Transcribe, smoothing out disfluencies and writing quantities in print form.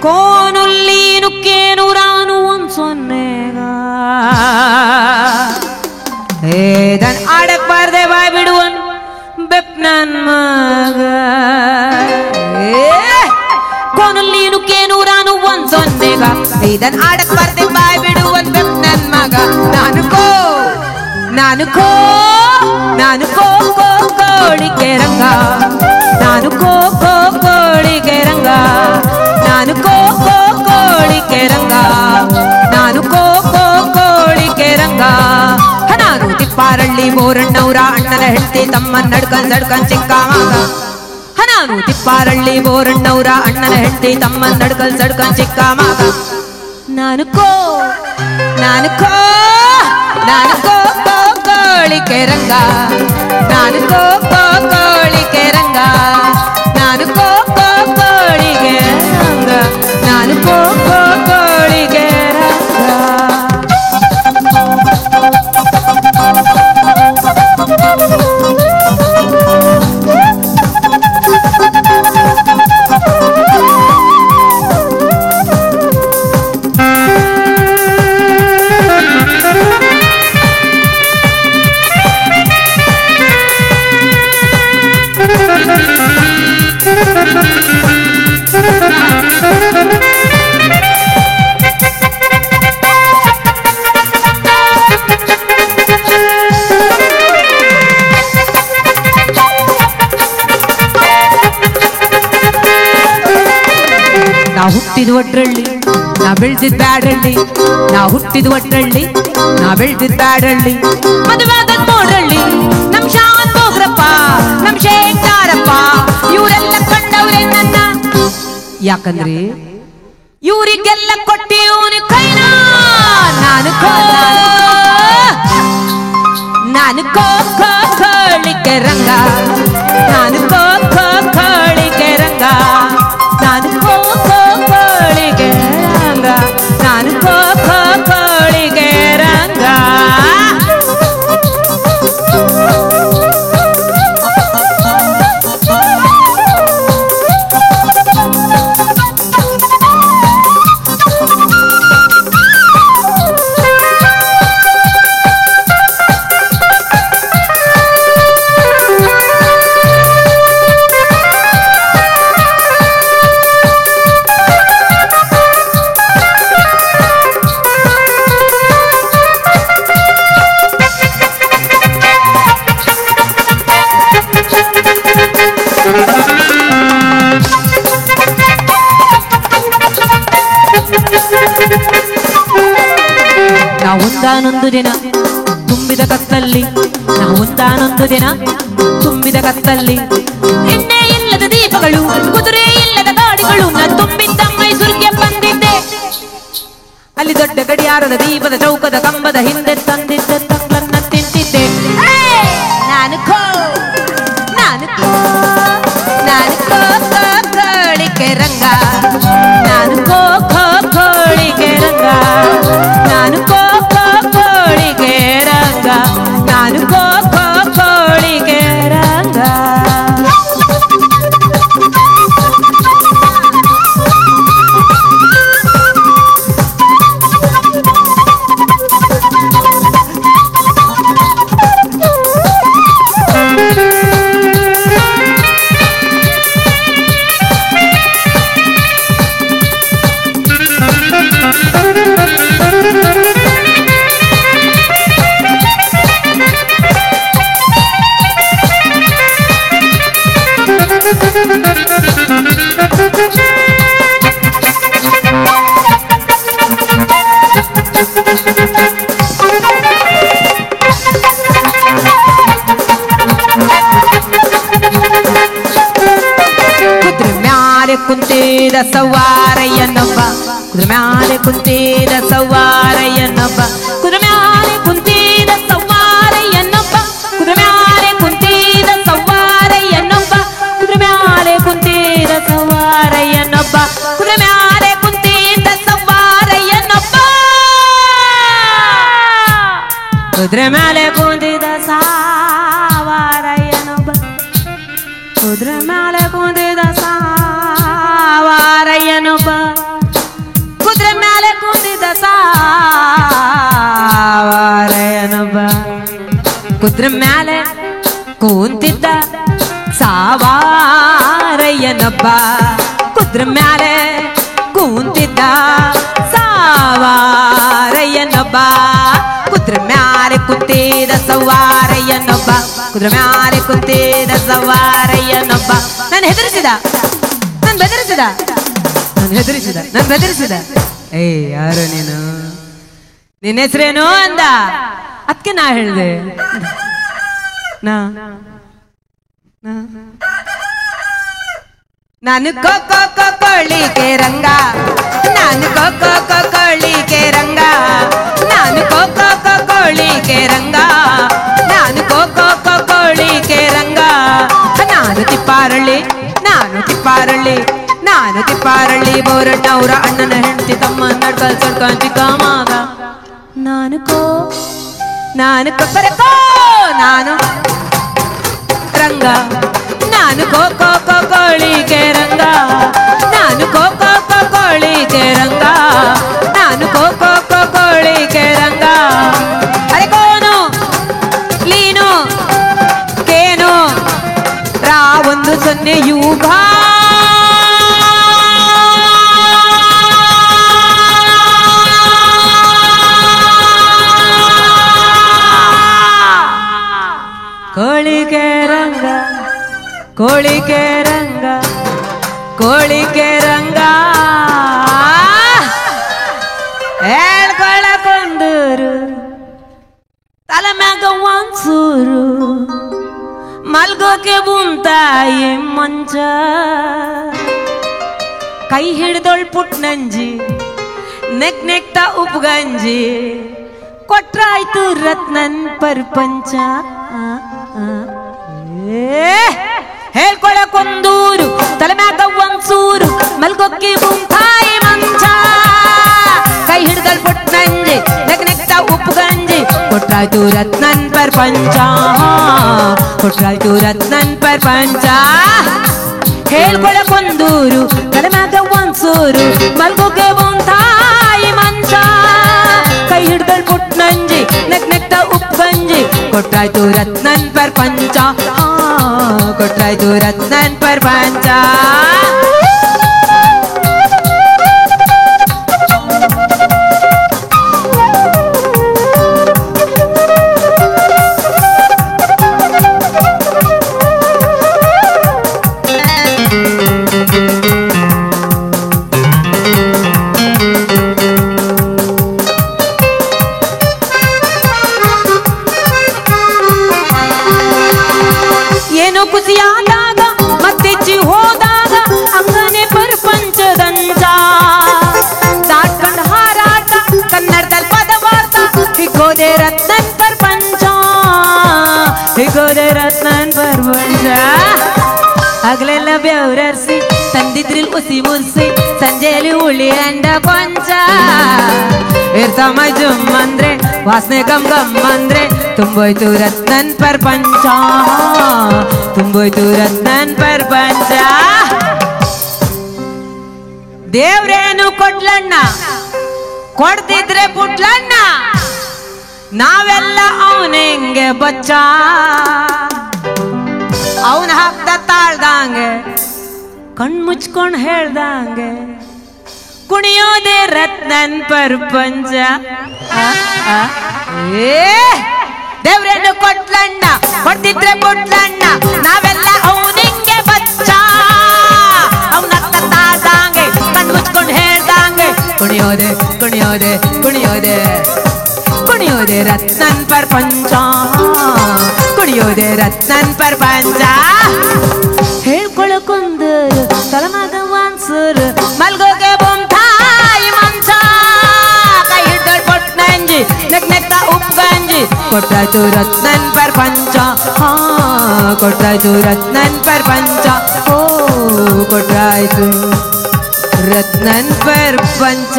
ಕೋನುಲ್ಲಿ ನುಕ್ಕೇನು ರಾನು ಒಂದ್ ಸೊನ್ನೆಗ ಏದನ್ ಆಡಕ್ ಬಾರ್ದೆ ಬಾಯ್ ಬಿಡುವನ್ ಬೆಪ್ ನನ್ ಮಗ ಕೋನುಲ್ಲಿ ನುಕ್ಕೇನು ರಾನು ಒಂದ್ ಸೊನ್ನೆಗ ಇದನ್ ಆಡಕ್ ಬಾರ್ದೆ ಬಾಯ್ ಬಿಡುವನ್ ಬೆಪ್ ನನ್ ಮಗ ನಾನು ಕೋ ಕೋಳಿಗೆ ರಂಗ ನಾನು ಕೋ ಕೋಳಿಗೆ ರಂಗ ನಾನು ಕೋ ಕೋಳಿಗೆ ರಂಗ ನಾನು ಕೋ ಕೋಳಿಗೆ ರಂಗ ನಾನು ತಿಪ್ಪಾರಳ್ಳಿ ಬೋರಣ್ಣವ್ರ ಅಣ್ಣನ ಹೆಂಡತಿ ತಮ್ಮನ್ ನಡ್ಕೊಂಡ್ ಚಿಕ್ಕ ಮಗ ನಾನು ತಿಪ್ಪಾರಳ್ಳಿ ಬೋರಣ್ಣವ್ರ ಅಣ್ಣನ ಹೆಂಡತಿ ತಮ್ಮನ್ ನಡ್ಕೊಂಡ್ ಚಿಕ್ಕ ಮಗ ನಾನು ಕೋ ಕೋಳಿಗೆ ರಂಗ ನಾನು ಕೋ ಕೋಳಿಗೆ ರಂಗ ನಾನು ಕೋ ಕೋಳಿಗೆ ರಂಗ ನಾನು ಕೋ ಕೋಳಿಗೆ ರಂಗ ಹುಟ್ಟಿದ ಒಟ್ರಳ್ಳಿ ನಾ ಬೆಳ್ದಿದ್ ಬ್ಯಾಡಳ್ಳಿ ನಾ ಹುಟ್ಟಿದ ಒಟ್ರಳ್ಳಿ ನಾ ಬೆಳ್ದಿದ್ ಬ್ಯಾಡಳ್ಳಿ ಮದುವಾದ ನೋಡ್ರಳ್ಳಿ ನಮ್ ಶಾಂತ ಹೋಗ್ರಪ್ಪ ನಮ್ ಶೇಖಾರಪ್ಪ ಇವರೆಲ್ಲ ಕಂಡವ್ರೆ ನನ್ನ ಯಾಕಂದ್ರೆ ಇವರಿಗೆಲ್ಲ ಕೊಟ್ಟಿ ಇವನು ಕೈನ ನಾನು ಕೋಳಿಗೆ ರಂಗ ನಾನು ಕೋಳಿಗೆ ರಂಗ ನಾನು ಕೋಳಿಗೆ ರಂಗ ನಾನು ಕೋಳಿಗೆ ರಂಗ ಒಂದಾನೊಂದು ದಿನ ತುಂಬಿದ ಕತ್ತಲ್ಲಿ ಒಂದಾನೊಂದು ದಿನ ತುಂಬಿದ ಕತ್ತಲ್ಲಿ ಎಣ್ಣೆ ಇಲ್ಲದ ದೀಪಗಳು ಕುದುರೆ ಇಲ್ಲದ ಗಾಡಿಗಳು ನಾನು ತುಂಬಿದ್ದ ಮೈಸೂರಿಗೆ ಬಂದಿದ್ದೆ ಅಲ್ಲಿ ದೊಡ್ಡ ಗಡಿಯಾರದ ದೀಪದ ಚೌಕದ ಕಂಬದ ಹಿಂದೆ ತಂದಿದ್ದ ತಕ್ಕನ್ನ ತಿಂತಿದ್ದೆ ನಾನು ಕೋಳಿಗೆ ರಂಗ ನಾನು ಕೋಳಿಗೆ ರಂಗ ನಾನು ಕೋಳಿಗೆ ರಂಗ ನಾನು ಕೋಳಿಗೆ ರಂಗ ಕುಂತಿದ ಸವಾರಯ್ಯನೊಬ್ಬ ಕುದುರೆ ಮ್ಯಾಲೆ ಕುಂತಿದ ಸವಾರಯ್ಯನೊಬ್ಬ ಕುದುರೆ ಮ್ಯಾಲೆ ಕುಂತಿದ ಸವಾರಯ್ಯನೊಬ್ಬ ಕುದುರೆ ಮ್ಯಾಲೆ ಕುಂತಿದ ಸವಾರಯ್ಯನೊಬ್ಬ ಕುದುರೆ ಮ್ಯಾಲೆ ಕುಂತಿದ ಸವಾರಯ್ಯನೊಬ್ಬ ಕುದುರೆ ಮ್ಯಾಲೆ ಕುಂತಿದ ಸವಾರಯ್ಯನೊಬ್ಬ ಕುದುರೆ ಮ್ಯಾಲೆ ಕುಂತಿದ ಸವಾರಯ್ಯನೊಬ್ಬ ಕುದುರೆ ಮ್ಯಾಲೆ ಕುಂತಿದ ಸವಾರಯ್ಯನೊಬ್ಬ ಕೂಂತಿದ್ದ ಸಾವಾರಯ್ಯನೊಬ್ಬ ಕುದ್ರ ಮ್ಯಾಲೆ ಕೂಂತಿದ್ದ ಸಾವಾರಯ್ಯನೊಬ್ಬ ಕುದ್ರ ಮ್ಯಾಲೆ ಕುಂತಿದ ಸವಾರಯ್ಯನೊಬ್ಬ ಕುದ್ರ ಮ್ಯಾಲೆ ಕುಂತಿದ ಸವಾರಯ್ಯನೊಬ್ಬ ನಾನು ಹೆದರಿಸಿದ ನಾನು ಬೆದರಿಸಿದ ನಾನು ಬೆದರಿಸಿದ ಏ ಯಾರು ನೀನು ನಿನ್ನ ಹೆಸರೇನು ಅಂದ ಅದಕ್ಕೆ ನಾ ಹೇಳ್ದೆ ನಾನು ಕೋಳಿಕೆ ರಂಗ ನಾನು ಕೋಳಿಕೆ ರಂಗ ನಾನು ಕೋಳಿಕೆ ರಂಗ ನಾನು ಕೋಳಿಕೆ ರಂಗ ನಾನು ತಿಪ್ಪಾರಳ್ಳಿ ಬೋರಣ್ಣವ್ರ ಅಣ್ಣನ ಹೆಂಡತಿ ತಮ್ಮ ನಡ್ಕಲ್ ಸಡ್ಕಂತಿ ಕಾಮಾಗ ನಾನು ರಂಗ ನಾನು ಕೋಳಿಕೆ ರಂಗ ನಾನು ಕೋಳಿಕೆ ರಂಗ ನಾನು ಕೋಳಿಕೆ ರಂಗ ಅರೆ ಕೋನು ಲೀನು ಕೇನು ರಾ 10 ಯುಗ ಕೋಳಿಕೆ ರಂಗ ಹೇಳ್ಕೊಳಕೊಂದೂರು ತಲೆ ಮ್ಯಾಗ ಒಂದ್ಸೂರು ಮಲ್ಗೋಕೆ ಬುಂತಾಯಿ ಮಂಚ ಕೈ ಹಿಡ್ದೊಳ್ ಪುಟ್ನಂಜಿ ನೆಕ್ತ ಉಪ್ಗಂಜಿ ಕೊಟ್ರಾಯ್ತು ರತ್ನನ್ ಪ್ರಪಂಚ ಹೇಳ್ಕೊಳಕೊಂದೂರು ತಲೆ ಮ್ಯಾಗ ಒಂದ್ಸೂರು ಮಲ್ಗೊಕ್ಕಿ ಬುಂತಾಯಿ ಮಂಚ ಕೈ ಹಿಡ್ದಲ್ ಪುಟ್ನಂಜಿ ನೆಕ್ತ ಉಪ್ಗಂಜಿ ಕೊಟ್ರಾಯ್ತು ರತ್ನನ್ ಪ್ರಪಂಚ ಕೊಟ್ರಾಯ್ತು ರತ್ನನ್ ಪ್ರಪಂಚ ಹೇಳ್ಕೊಳಕೊಂದೂರು ತಲೆ ಮ್ಯಾಗ ಒಂದ್ಸೂರು ಮಲ್ಗೊಕ್ಕೆ ಬುಂತಾಯಿ ಮಂಚ ಕೈ ಹಿಡ್ದಲ್ ಪುಟ್ನಂಜಿ ನೆಕ್ತ ಉಪ್ಗಂಜಿ ಕೊಟ್ರಾಯ್ತು ರತ್ನನ್ ಪ್ರಪಂಚ ಕೊಟ್ರಾಯ್ತು ರತ್ನನ್ ಪ್ರಪಂಚ ಏನೋ ಖುಷಿಯಾದಾಗ ಮತ್ತೆಚ್ಚಿ ಹೋದಾಗ ಅಂಗನೆ ಪ್ರಪಂಚದಂತ ದಾಟ್ಕೊಂಡ್ ಹಾರಾಟ ಕನ್ನಡದಲ್ಲಿ ಪದವಾರ್ತ ಹಿಗೋದೆ ರತ್ನನ್ ಪ್ರಪಂಚ ಹಿಗೋದೆ ರತ್ನನ್ ಪ್ರಪಂಚ ಹಗಲೆಲ್ಲ ಬೆವರರ್ಸಿ ತಂದಿದ್ರಿಲ್ ಉಸಿ ಮುರ್ಸಿ ಸಂಜೆಯಲ್ಲಿ ಉಳಿ ಅಂಡ ಕೊಂಚ ಇರ್ಸಮ ಜುಮ್ ಅಂದ್ರೆ ವಾಸನೆ ಗಮ್ ಗಮ್ ಅಂದ್ರೆ ತುಂಬೋಯ್ತು ರತ್ನನ್ ಪ್ರಪಂಚ ತುಂಬೋಯ್ತು ರತ್ನನ್ ಪ್ರಪಂಚ ದೇವ್ರೇನು ಕೊಡ್ಲಣ್ಣ ಕೊಡ್ತಿದ್ರೆ ಪುಟ್ಲಣ್ಣ ನಾವೆಲ್ಲ ಅವನೆಂಗೆ ಬಚ್ಚ ಅವನ ಹಾಕ್ದ ತಾಳ್ದಂಗೆ ಕಣ್ಮುಚ್ಕೊಂಡ್ ಹೇಳ್ದಂಗೆ ಕುಣಿಯೋದೆ ರತ್ನನ್ ಪ್ರಪಂಚ ದೇವ್ರೇನು ಕೊಟ್ಲಣ್ಣ ಕೊಡ್ತಿದ್ರೆ ಪುಟ್ಲಣ್ಣ ನಾವೆಲ್ಲ ಅವನಿಂಗೆ ಬಚ್ಚ ಅವನ ತಾಳ್ದಂಗೆ ಕಣ್ಮುಚ್ಕೊಂಡ್ ಹೇಳ್ದಂಗೆ ಕುಣಿಯೋದೆ ಕುಣಿಯೋದೆ ಕುಣಿಯೋದೆ ಕುಣಿಯೋದೆ ರತ್ನನ್ ಪ್ರಪಂಚ ಕುಣಿಯೋದೆ ರತ್ನನ್ ಪ್ರಪಂಚ ಹೇಳ್ಕೊಳಕೊಂದರು ತಲಮಗ ವಾನ್ಸರು ಮಲ್ಗೋಗೆ ಬೊಂತಾಯಿ ಮಂಚ ಕೈ ಹಿಡ್ದಳ್ ಪೊಟ್ನಂಜಿ ನೆಕ್ತ ಉಪ್ಗಂಜಿ ಕೊಟ್ರಾಯ್ತು ರತ್ನನ್ ಪ್ರಪಂಚ ಕೊಟ್ರಾಯ್ತು ರತ್ನನ್ ಪ್ರಪಂಚ ಕೊಟ್ರಾಯ್ತು ರತ್ನನ್ ಪ್ರಪಂಚ